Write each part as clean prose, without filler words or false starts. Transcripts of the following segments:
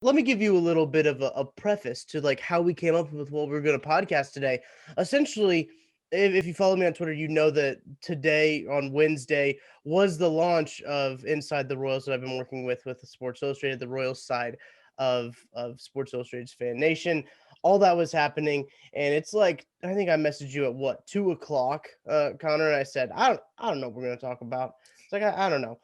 Let me give you a little bit of a preface to like how we came up with what we're going to podcast today. Essentially, if you follow me on Twitter, you know that today on Wednesday was the launch of Inside the Royals that I've been working with the Sports Illustrated, the Royals side of Sports Illustrated's Fan Nation. All that was happening, and it's like I think I messaged you at what 2 o'clock, Connor, and I said I don't know what we're going to talk about. It's like I don't know.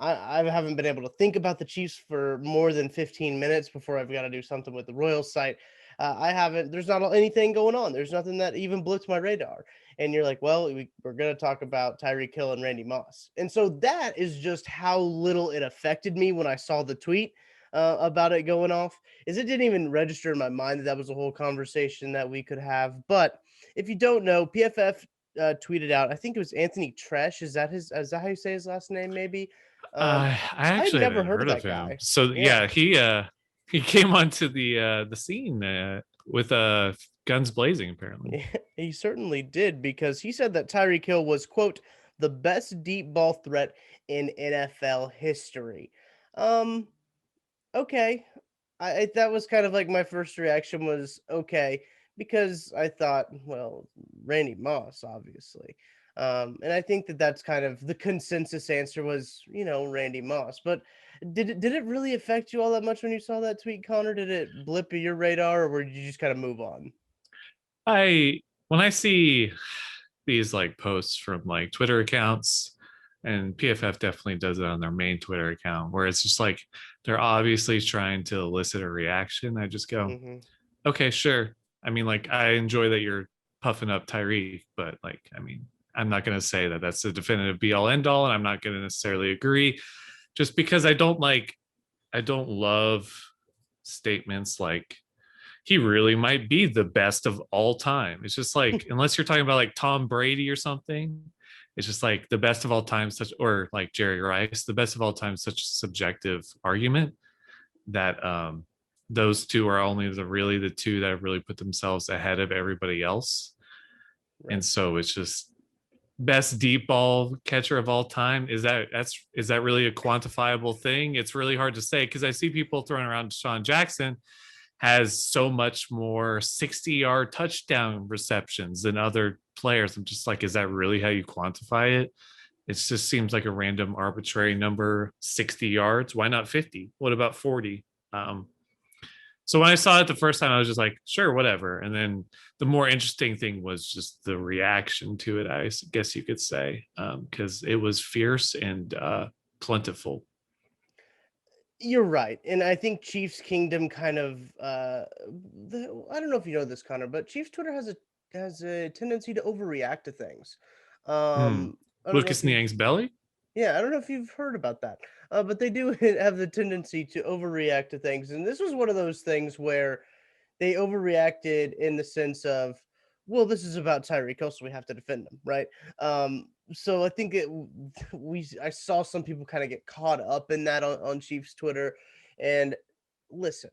I haven't been able to think about the Chiefs for more than 15 minutes before I've got to do something with the Royals site. I haven't. There's not anything going on. There's nothing that even blipped my radar. And you're like, well, we're going to talk about Tyreek Hill and Randy Moss. And so that is just how little it affected me when I saw the tweet about it going off. Is it didn't even register in my mind that that was a whole conversation that we could have. But if you don't know, PFF tweeted out. I think it was Anthony Tresh. Is that how you say his last name? Maybe. I I'd actually never haven't heard of heard of that him. guy. So Yeah, yeah, he came onto the scene with guns blazing apparently. yeah, he certainly did because he said that Tyreek Hill was quote the best deep ball threat in NFL history. Um, okay, that was kind of like my first reaction was okay because I thought, well, Randy Moss, obviously. And I think that that's kind of the consensus answer was, Randy Moss. But did it really affect you all that much when you saw that tweet, Connor? Did it blip your radar, or did you just kind of move on? I when I see these like posts from like Twitter accounts, and PFF definitely does it on their main Twitter account, where it's just like they're obviously trying to elicit a reaction. I just go, Hmm. okay, sure. I mean, like I enjoy that you're puffing up Tyreek, but like, I mean, I'm not going to say that that's the definitive be all end all, and I'm not going to necessarily agree, just because I don't love statements like he really might be the best of all time. It's just like, unless you're talking about like Tom Brady or something, it's just like the best of all time, such, or like Jerry Rice, the best of all time, such a subjective argument that those two are only really the two that have really put themselves ahead of everybody else. And Right. so it's just best deep ball catcher of all time. Is that really a quantifiable thing? It's really hard to say because I see people throwing around Deshaun Jackson has so much more 60-yard touchdown receptions than other players. I'm just like, is that really how you quantify it? It just seems like a random arbitrary number, 60 yards. Why not 50? What about 40? Um, so when I saw it the first time, I was just like, sure, whatever. And then the more interesting thing was just the reaction to it, I guess you could say, because it was fierce and plentiful. You're right, and I think Chiefs Kingdom kind of I don't know if you know this, Connor, but Chiefs Twitter has a tendency to overreact to things. Hmm. I don't know if Lucas you've Niang's belly? Yeah, I don't know if you've heard about that, but they do have the tendency to overreact to things, and this was one of those things where they overreacted in the sense of, well, this is about Tyreek Hill, so we have to defend him, right? So I think I saw some people kind of get caught up in that on Chiefs Twitter, and listen,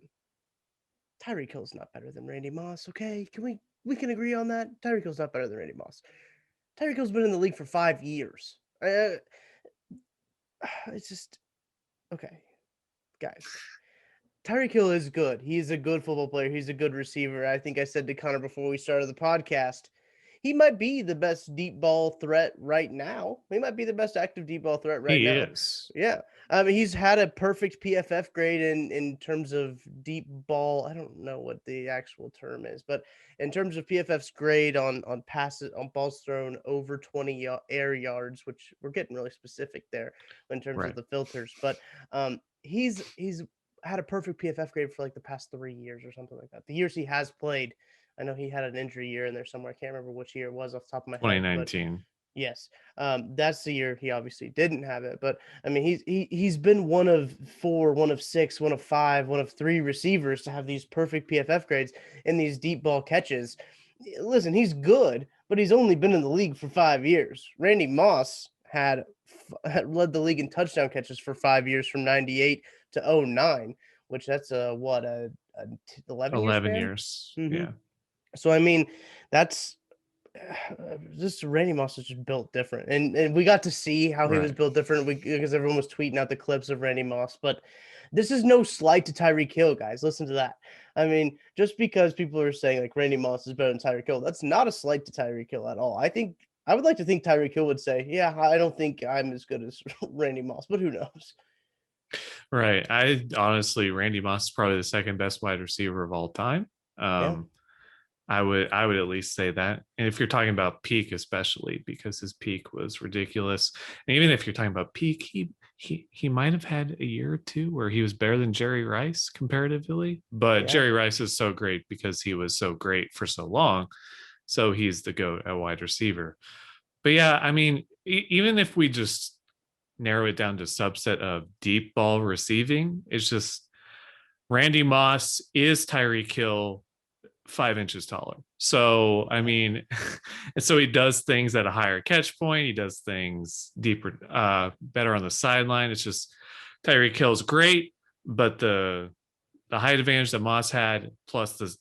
Tyreek Hill's not better than Randy Moss, okay? We can agree on that? Tyreek Hill's not better than Randy Moss. Tyreek Hill's been in the league for 5 years. It's just okay, guys. Tyreek Hill is good. He's a good football player. He's a good receiver. I think I said to Connor before we started the podcast, he might be the best deep ball threat right now. He might be the best active deep ball threat right He now. is. Yeah. He's had a perfect PFF grade in terms of deep ball. I don't know what the actual term is, but in terms of PFF's grade on passes on balls thrown over 20 air yards, which we're getting really specific there in terms of Right. the filters, but he's had a perfect PFF grade for like the past 3 years or something like that. The years he has played, I know he had an injury year in there somewhere. I can't remember which year it was off the top of my head, but 2019. yes, that's the year he obviously didn't have it. But I mean, he's been one of four, one of six, one of five, one of three receivers to have these perfect PFF grades and these deep ball catches. Listen, he's good, but he's only been in the league for 5 years. Randy Moss had led the league in touchdown catches for 5 years from '98 to '09, which that's a 11 year 11 span. years. Hmm. Yeah. So I mean, that's Just Randy Moss is just built different, and we got to see how he was Right. built different. Because everyone was tweeting out the clips of Randy Moss, but this is no slight to Tyreek Hill, guys. Listen to that. I mean, just because people are saying like Randy Moss is better than Tyreek Hill, that's not a slight to Tyreek Hill at all. I would like to think Tyreek Hill would say, "Yeah, I don't think I'm as good as Randy Moss," but who knows? Right. I honestly, Randy Moss is probably the second best wide receiver of all time. Yeah, Um, I would at least say that. And if you're talking about peak, especially because his peak was ridiculous. And even if you're talking about peak, he might have had a year or two where he was better than Jerry Rice comparatively. But yeah, Jerry Rice is so great because he was so great for so long. So he's the GOAT at wide receiver. But yeah, I mean, even if we just narrow it down to subset of deep ball receiving, it's just Randy Moss is Tyreek Hill 5 inches taller. So I yeah, mean, and so he does things at a higher catch point. He does things deeper, better on the sideline. It's just Tyreek Hill's great, but the height advantage that Moss had, plus the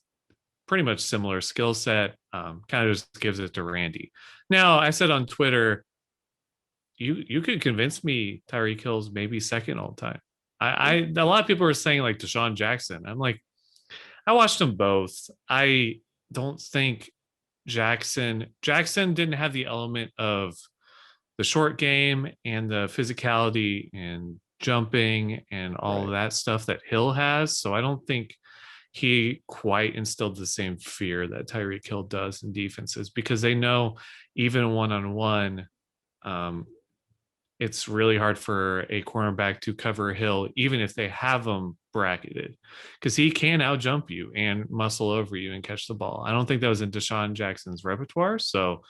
pretty much similar skill set, kind of just gives it to Randy. Now, I said on Twitter, you could convince me Tyreek Hill's maybe second all time. yeah, A lot of people are saying like Deshaun Jackson. I'm like, I watched them both. I don't think Jackson didn't have the element of the short game and the physicality and jumping and all of right. that stuff that Hill has. So I don't think he quite instilled the same fear that Tyreek Hill does in defenses, because they know even one on one, it's really hard for a cornerback to cover a Hill, even if they have him bracketed, because he can out jump you and muscle over you and catch the ball. I don't think that was in Deshaun Jackson's repertoire. So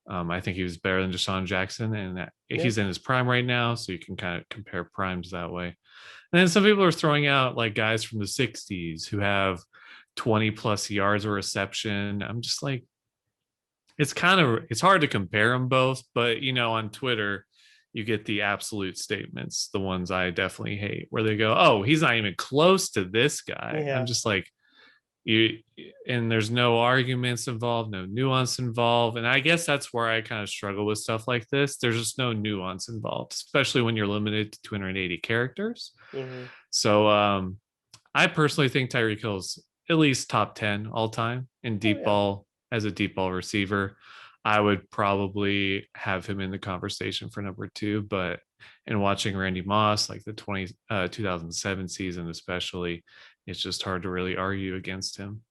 I think he was better than Deshaun Jackson, and that Yeah. he's in his prime right now. So you can kind of compare primes that way. And then some people are throwing out like guys from the 60s who have 20 plus yards of reception. I'm just like, it's hard to compare them both, but on Twitter you get the absolute statements, the ones I definitely hate, where they go, "Oh, he's not even close to this guy." I'm Yeah. just like, you and there's no arguments involved, no nuance involved. And I guess that's where I kind of struggle with stuff like this. There's just no nuance involved, especially when you're limited to 280 characters. Hmm. So I personally think Tyreek Hill's at least top 10 all time in Oh deep yeah. ball as a deep ball receiver. I would probably have him in the conversation for number two, but in watching Randy Moss, like the 2007 season, especially, it's just hard to really argue against him.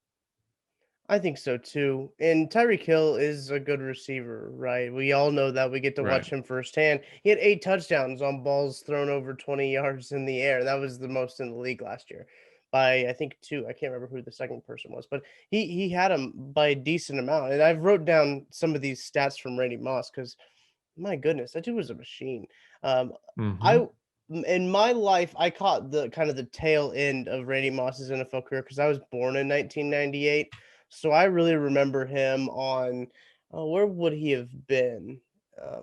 I think so too. And Tyreek Hill is a good receiver, right? We all know that. We get to Right. watch him firsthand. He had 8 touchdowns on balls thrown over 20 yards in the air. That was the most in the league last year by I think two. I can't remember who the second person was, but he had him by a decent amount. And I've wrote down some of these stats from Randy Moss because my goodness, that dude was a machine. Um, Mm-hmm. I in my life, I caught the kind of the tail end of Randy Moss's NFL career because I was born in 1998, so I really remember him on. Where would he have been?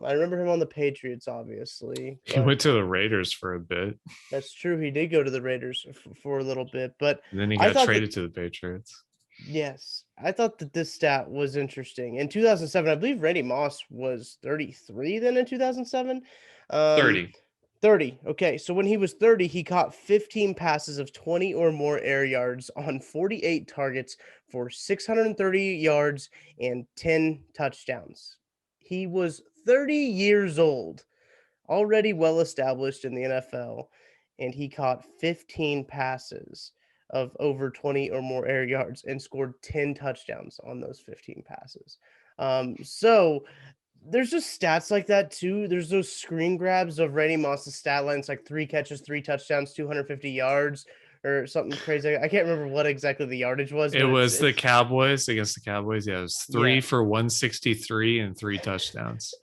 I remember him on the Patriots, obviously, He but went to the Raiders for a bit, that's true. He did go to the Raiders for a little bit, but and then he I got thought that traded to the Patriots. yes, I thought that this stat was interesting. In 2007, I believe Randy Moss was 33 then in 2007. Um, 30. 30. Okay, so when he was 30, he caught 15 passes of 20 or more air yards on 48 targets for 630 yards and 10 touchdowns. He was 30 years old, already well established in the NFL, and he caught 15 passes of over 20 or more air yards and scored 10 touchdowns on those 15 passes. So there's just stats like that too. There's those screen grabs of Randy Moss's stat lines like 3 catches, 3 touchdowns, 250 yards or something crazy. I can't remember what exactly the yardage was, It but was the it's Cowboys against the Cowboys. Yeah, it was yeah. 3 for 163 and 3 touchdowns.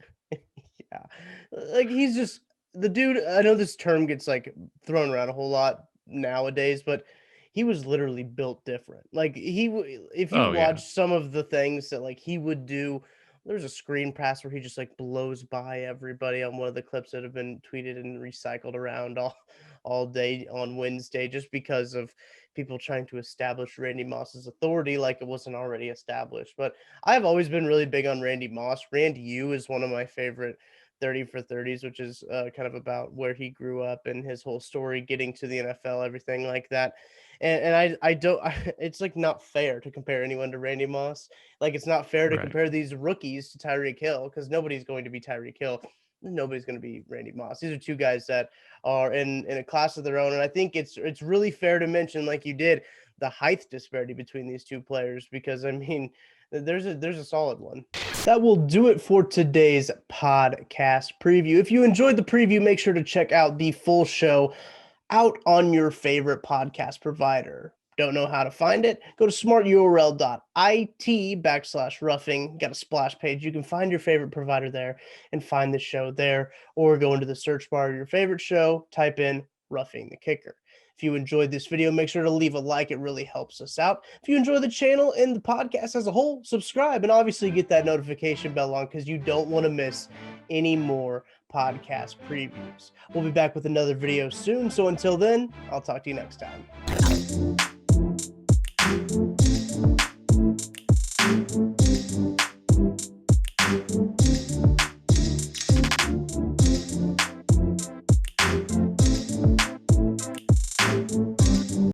Yeah. Like he's just the dude. I know this term gets like thrown around a whole lot nowadays, but he was literally built different. Like if you Oh yeah. watch some of the things that like he would do, there's a screen pass where he just like blows by everybody on one of the clips that have been tweeted and recycled around all day on Wednesday just because of people trying to establish Randy Moss's authority like it wasn't already established. But I've always been really big on Randy Moss. Randy U is one of my favorite 30 for 30s, which is kind of about where he grew up and his whole story getting to the NFL, everything like that. And I don't, it's like not fair to compare anyone to Randy Moss. Like it's not fair to Right. compare these rookies to Tyreek Hill because nobody's going to be Tyreek Hill. Nobody's going to be Randy Moss. These are two guys that are in a class of their own. And I think it's really fair to mention, like you did, the height disparity between these two players, because I mean, there's a solid one. That will do it for today's podcast preview. If you enjoyed the preview, make sure to check out the full show out on your favorite podcast provider. Don't know how to find it? Go to smarturl.it/roughing. Got a splash page. You can find your favorite provider there and find the show there, or go into the search bar of your favorite show, type in Roughing the Kicker. If you enjoyed this video, make sure to leave a like. It really helps us out. If you enjoy the channel and the podcast as a whole, subscribe and obviously get that notification bell on because you don't want to miss any more podcast previews. We'll be back with another video soon. So until then, I'll talk to you next time.